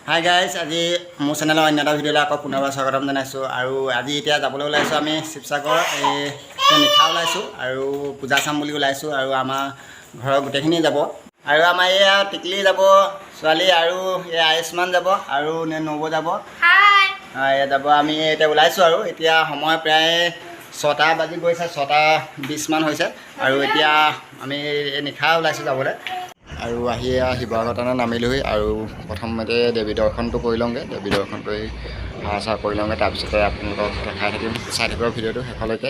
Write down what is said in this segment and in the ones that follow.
Hi guys, আজি মোৰ চেনেলৰ অন্য এটা ভিডিঅ'লৈ আকৌ পুনৰবাৰ স্বাগতম জনাইছোঁ। আৰু আজি এতিয়া যাবলৈ ওলাইছোঁ আমি শিৱসাগৰ নিশা ওলাইছোঁ আৰু পূজা চাম বুলি ওলাইছোঁ। আৰু আমাৰ ঘৰৰ গোটেইখিনি যাব আৰু আমাৰ এয়া টিকলি যাব, ছোৱালী আৰু এই আয়ুষ্মান যাব আৰু নবৌ যাব। এয়া যাব, আমি এতিয়া ওলাইছোঁ আৰু এতিয়া সময় প্ৰায় 6টা বাজি গৈছে, 6:20 হৈছে আৰু এতিয়া আমি নিশা ওলাইছোঁ যাবলৈ। আৰু আহি শিৱসাগৰ থানত নামিলোহি আৰু প্ৰথমতে দেৱী দৰ্শনটো কৰি লওঁগৈ। দেৱী দৰ্শন কৰি সেৱা চেৱা কৰি লওঁগৈ, তাৰপিছতে আপোনালোকক দেখাই থাকিম, চাই থাকিব ভিডিঅ'টো শেষলৈকে।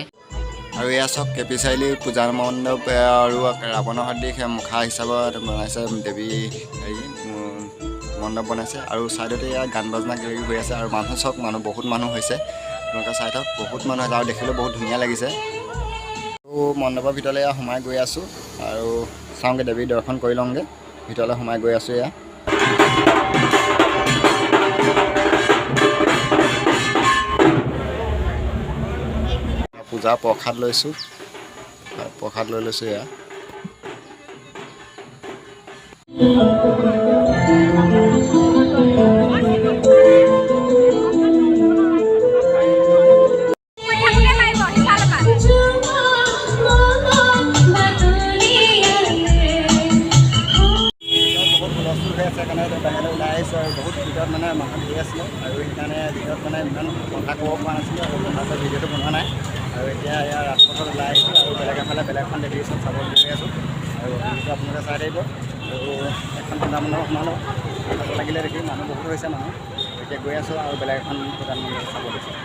আৰু এয়া চব কেপি চাৰিআলি পূজা মণ্ডপ আৰু ৰাৱণৰ সদৃশ মুখা হিচাপত বনাইছে দেৱী মণ্ডপ বনাইছে। আৰু ছাইডতে এয়া গান বাজনা কিবা কিবি হৈ আছে আৰু মানুহ চব বহুত মানুহ হৈছে। আপোনালোকে চাই থাকক, বহুত মানুহ হৈছে আৰু দেখিলেও বহুত ধুনীয়া লাগিছে। আৰু মণ্ডপৰ ভিতৰলৈ সোমাই গৈ আছোঁ আৰু চাওঁগৈ, দেৱী দৰ্শন কৰি লওঁগৈ, ভিতৰলৈ সোমাই গৈ আছোঁ। এয়া পূজা প্ৰসাদ লৈছোঁ, প্ৰসাদ লৈ লৈছোঁ। এয়া বাহিৰলৈ ওলাই আহিছোঁ আৰু বহুত ভিতৰত মানে মানুহ ধৰি আছিলোঁ আৰু সেইকাৰণে ভিতৰত মানে ইমান কথা ক'ব পৰা নাছিলোঁ আৰু কথাটো ভিডিঅ'টো বনোৱা নাই। আৰু এতিয়া ইয়াৰ ৰাজপথত ওলাই আহিছোঁ আৰু বেলেগ এফালে বেলেগখন দেৱী চব চাব গৈ আছোঁ আৰু ভিডিঅ'টো আপোনালোকে চাই থাকিব। আৰু এখন পূজা মণ্ডপ সোমালোঁ, চাব লাগিলে দেখি মানুহ বহুত হৈছে। মানুহ এতিয়া গৈ আছোঁ আৰু বেলেগ এখন পূজা মণ্ডপ চাব গৈছোঁ।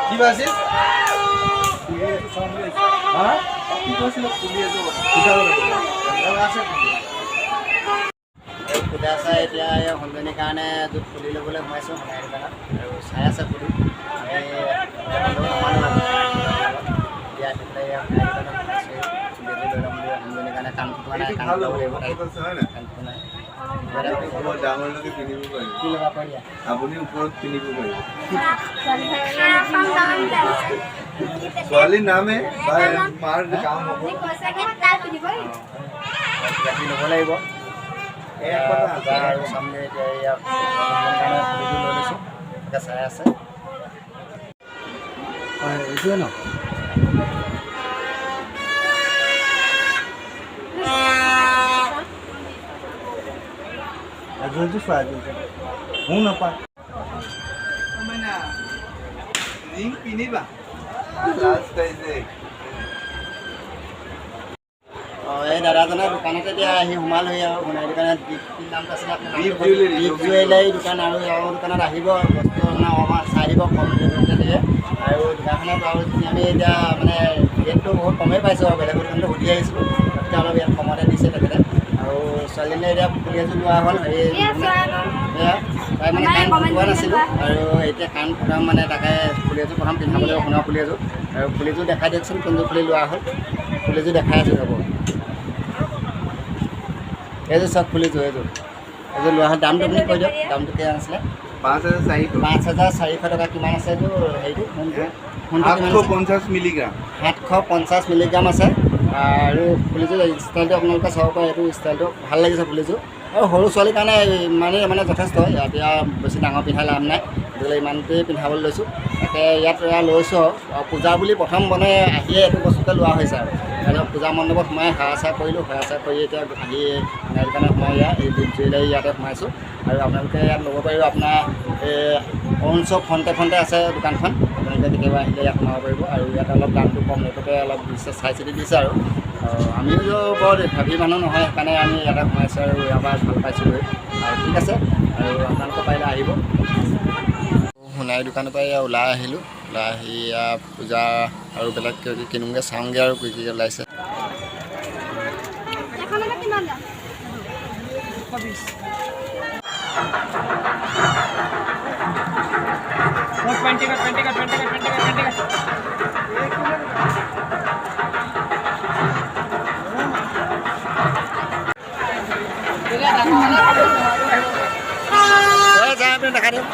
কি বাজে ফুটা চাই এতিয়া সন্ধিয়াৰ কাৰণে য'ত ফুলি ল'বলৈ সোমাইছোঁ সোণাৰী দোকানত আৰু চাই আছে ফুলি। এতিয়া আহি পেলাই সোণাৰী দোকানত সোমাইছোঁ, ফুলিটো লৈ ল'ম বুলি সন্ধিয়াৰ কাৰণে কাম খোৱা নাই, কাম ল'ব লাগিব। ডাঙৰলৈকে পিন্ধিব পাৰিব, আপুনি ওপৰত পিন্ধিব পাৰিব। ছোৱালীৰ নামে মাৰ কাম হ'ব, ৰাতি ল'ব লাগিব। আৰু চামগে এতিয়া ইয়াৰ কাৰণে ফুলিটো লৈ লৈছোঁ, এতিয়া চাই আছে। হয়, এইটোৱে ন এজনটো চোৱা মোৰ নাপায় ৰিং পিন্ধিবা। এই দাদাজনৰ দোকানতে এতিয়া আহি সোমালোহি আৰু সোণাৰী দোকানত কি নামটো আছিলে আপোনাৰ? দীপ জুৱেলাৰী দোকান। আৰু ইয়াৰ দোকানত আহিব, বস্তু আপোনাৰ চাই দিব, কম ৰেটতে দিয়ে। আৰু দোকানখনত আৰু আমি এতিয়া মানে ৰেটটো বহুত কমেই পাইছোঁ আৰু বেলেগ দোকানটো সুধি আহিছিলোঁ, তাতকৈ অলপ ইয়াত কমতে দিছে তেখেতে। আৰু ছোৱালীজনীয়ে এতিয়া ফুলি এযোৰ লোৱা হ'ল, এয়া তাই মানে কাণ ফুটোৱা নাছিলোঁ আৰু এতিয়া কাণ ফুটাম মানে তাকে ফুলি এযোৰ প্ৰথম পিন্ধাব লাগিব, সোণৰ ফুলি এযোৰ। আৰু ফুলিযোৰ দেখাই দিয়কচোন, কোনযোৰ ফুলি লোৱা হ'ল। ফুলিযোৰ দেখাই আছোঁ ৰ'ব, এইযোৰ চব ফুলিযোৰ, এইযোৰ লোৱা হ'ল। দামটো আপুনি কৈ দিয়ক, দামটো কিমান আছিলে? 5,400 টকা। কিমান আছে এইযোৰ হেৰিটো? সোণটো 750 মিলিগ্ৰাম, 750 মিলিগ্ৰাম আছে। আৰু ফুলিযোৰ ষ্টাইলটো আপোনালোকে চাব পাৰে, এইটো ষ্টাইলটো ভাল লাগিছে ফুলিযোৰ। আৰু সৰু ছোৱালীৰ কাৰণে ইমানেই মানে যথেষ্ট, এতিয়া বেছি ডাঙৰ পিন্ধাই লাভ নাই, গতিকে ইমানটোৱেই পিন্ধাবলৈ লৈছোঁ। তাকে ইয়াত লৈছোঁ আৰু পূজা বুলি প্ৰথম আহিয়ে এইটো বস্তুকে লোৱা হৈছে। আৰু তাৰপিছত পূজা মণ্ডপত সোমাই সেৱা চেৱা কৰিলোঁ, সেৱা চেৱা কৰি এতিয়া আহি সোণাৰী দোকানত সোমাই এই দীপ জুৱেলাৰী ইয়াতে সোমাইছোঁ। আৰু আপোনালোকে ইয়াত ল'ব পাৰিব, আপোনাৰ অৰুণ চক ফ্ৰণ্টে আছে দোকানখন, আপোনালোকে কেতিয়াবা আহিলে ইয়াত সোমাব পাৰিব। আৰু ইয়াত অলপ দামটো কম ৰেটতে অলপ দিছে, চাই চিতি দিছে। আৰু আমিও বৰ ভাবি মানুহ নহয়, সেইকাৰণে আমি ইয়াতে সোমাইছোঁ আৰু ইয়াৰ পৰা ভাল পাইছোঁ গৈ। আৰু ঠিক আছে, আৰু আপোনালোকে পাৰিলে আহিব। সোণাৰী দোকানৰ পৰা ওলাই আহিলোঁ, ওলাই আহি পূজা আৰু বেলেগ কিনোগৈ, চাওঁগৈ আৰু কি কি ওলাইছে। $20 का দিওঁ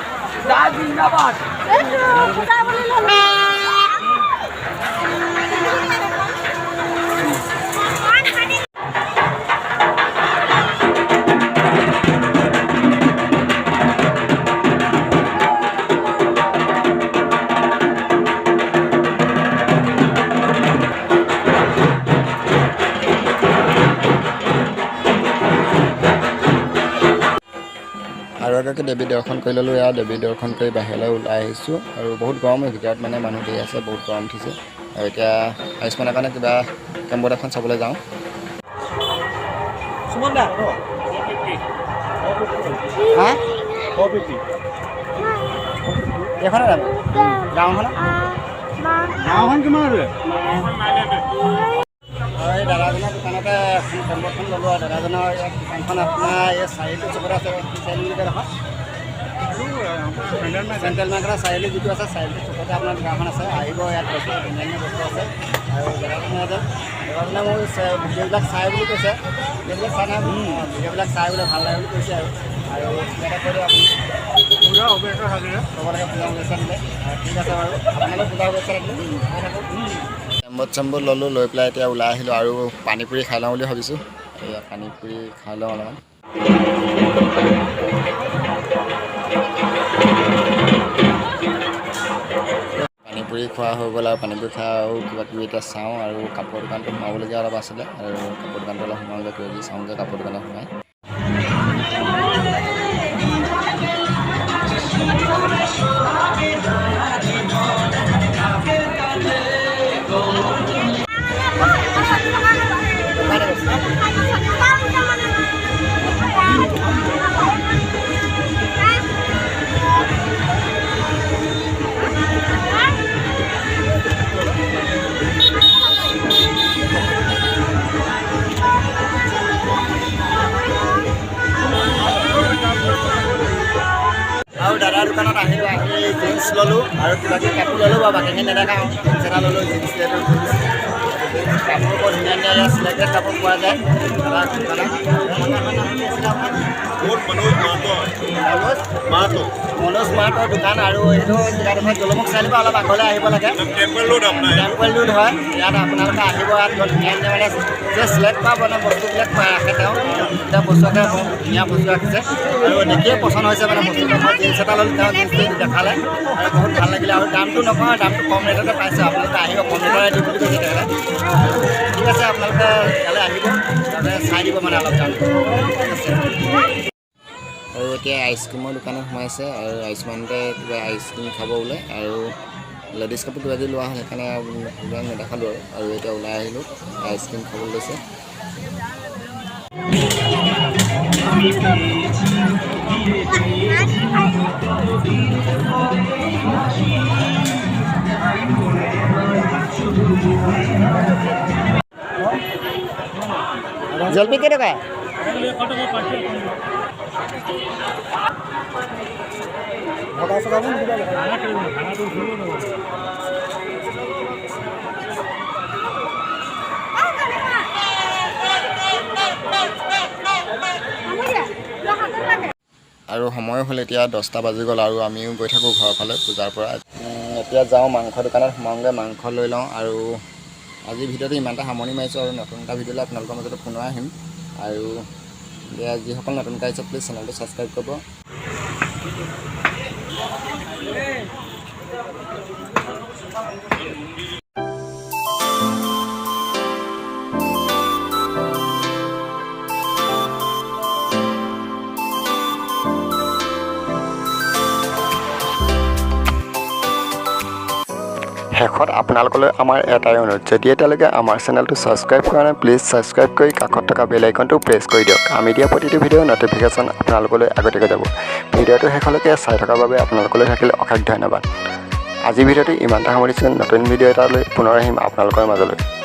আৰু এগৰাকী দেৱী দৰ্শন কৰি ল'লোঁ এয়া দেৱী দৰ্শন কৰি বাহিৰলৈ ওলাই আহিছোঁ আৰু বহুত গৰম ভিতৰত মানে মানুহ ধেৰ আছে বহুত গৰম উঠিছে আৰু এতিয়া আয়ুষ্মানৰ কাৰণে কিবা কেম্বৰ্ড এখন চাবলৈ যাওঁ হা এইখনে যাম গাঁওখন কিমান এই দাদাজনৰ দোকানতে এখন কেম্বৰ্ডখন ল'লোঁ আৰু দাদাজনৰ ইয়াত দোকানখন আপোনাৰ এই চাৰিআলিটোৰ চুকতে আছে চাৰিআলি বুলি কয় নহয় চেণ্ট্ৰেল মাৰ্কেটৰ চাৰিআলি যিটো আছে চাৰিআলিটোৰ চুকতে আপোনাৰ দোকানখন আছে আহিব ইয়াত বস্তু ধুনীয়া বস্তু আছে আৰু দাদাজনে মোৰ ভিডিঅ'বিলাক চাই বুলি কৈছে ভিডিঅ'বিলাক চাই নাই ভিডিঅ'বিলাক চাই বোলে ভাল লাগে বুলি কৈছে আৰু কিবা এটা কৰি আপুনি চবলৈকে পূজা শুভেচ্ছা দিলে ঠিক আছে বাৰু আপোনালোক পূজা শুভেচ্ছা দিলে কেম্বৰ্ড চেম্বৰ্ড ল'লোঁ লৈ পেলাই এতিয়া ওলাই আহিলোঁ আৰু পানী পুৰি খাই লওঁ বুলি ভাবিছোঁ এয়া পানী পুৰি খাই লওঁ অলপমান পানী পুৰি খোৱা হৈ গ'ল আৰু পানী পুৰি খাই আৰু কিবা কিবি এতিয়া চাওঁ আৰু কাপোৰ দোকানটো সোমাবলগীয়া অলপ আছিলে আৰু কাপোৰ দোকানটো অলপ সোমাওঁগৈ কিবা কিবি চাওঁগৈ কাপোৰ দোকানত সোমাই আৰু দাদাৰ দোকানত আহিলোঁ আহি জিন্স ল'লোঁ আৰু কিবা কিবি কাপোৰ ল'লোঁ বাৰু বাকীখিনি নেদেখাওঁ জিন্স এটা ল'লোঁ জিন্স কাপোৰ বৰ ধুনীয়া ধুনীয়া ইয়াত চিলেক্টেড কাপোৰ পোৱা যায় মনোজ মাৰ্টৰ দোকান আৰু এইটো জেগাডোখৰ দলমুখ চাৰিআলিৰ পৰা অলপ আগলৈ আহিব লাগে টেম্পল ৰোড হয় ইয়াত আপোনালোকে আহিব ইয়াত বৰ ধুনীয়া ধুনীয়া মানে যে চিলেক্ট কৰা মানে বস্তুবিলাক ৰাখে তেওঁ এতিয়া বস্তুকে বৰ ধুনীয়া বস্তু ৰাখিছে আৰু দেখিয়ে পচন্দ হৈছে মানে বস্তুটো মই জিন্স এটা ল'লোঁ তেওঁ জিন্সটো দেখালে আৰু বহুত ভাল লাগিলে আৰু দামটো নকওঁ দামটো কম ৰেটতে পাইছে আপোনালোকে আহিব কম ৰেটৰে দিম বুলি কৈছে তেখেতে ঠিক আছে আপোনালোকে ইয়ালৈ আহিব তাতে চাই দিব মানে অলপ দামটো ঠিক আছে আৰু এতিয়া আইচক্ৰীমৰ দোকানত সোমাইছে আৰু আয়ুষ্মানতে কিবা আইচক্ৰীম খাব বোলে আৰু লেডিজ কাপোৰ কিবা যদি লোৱা হয় সেইকাৰণে এইবিলাক নেদেখালোঁ আৰু এতিয়া ওলাই আহিলোঁ আইচক্ৰীম খাবলৈ লৈছে জলপি কেইটকা আৰু সময় হ'ল এতিয়া 10টা বাজি গ'ল আৰু আমিও গৈ থাকোঁ ঘৰৰ ফালে পূজাৰ পৰা এতিয়া যাওঁ মাংস দোকানত সোমাওঁগৈ মাংস লৈ লওঁ আৰু আজি ভিডিঅ'টো ইমানটা সামৰণি মাৰিছোঁ আৰু নতুন এটা ভিডিঅ'লৈ আপোনালোকৰ মাজত পুনৰ আহিম আৰু যিসকল নতুনকৈ আহিছে প্লিজ চেনেলটো ছাবস্ক্ৰাইব কৰিব শেষত আপোনালোকলৈ আমাৰ এটাই অনুৰোধ যদি এতিয়ালৈকে আমাৰ চেনেলটো ছাবস্ক্ৰাইব কৰা নাই প্লিজ ছাবস্ক্ৰাইব কৰি কাষত থকা বেল আইকনটো প্ৰেছ কৰি দিয়ক আমি দিয়া প্ৰতিটো ভিডিঅ'ৰ নটিফিকেশ্যন আপোনালোকলৈ আগতীয়াকৈ যাব ভিডিঅ'টো শেষলৈকে চাই থকাৰ বাবে আপোনালোকলৈ থাকিলে অশেষ ধন্যবাদ আজি ভিডিঅ'টো ইমানটা সামৰিছোঁ নতুন ভিডিঅ' এটালৈ পুনৰ আহিম আপোনালোকৰ মাজলৈ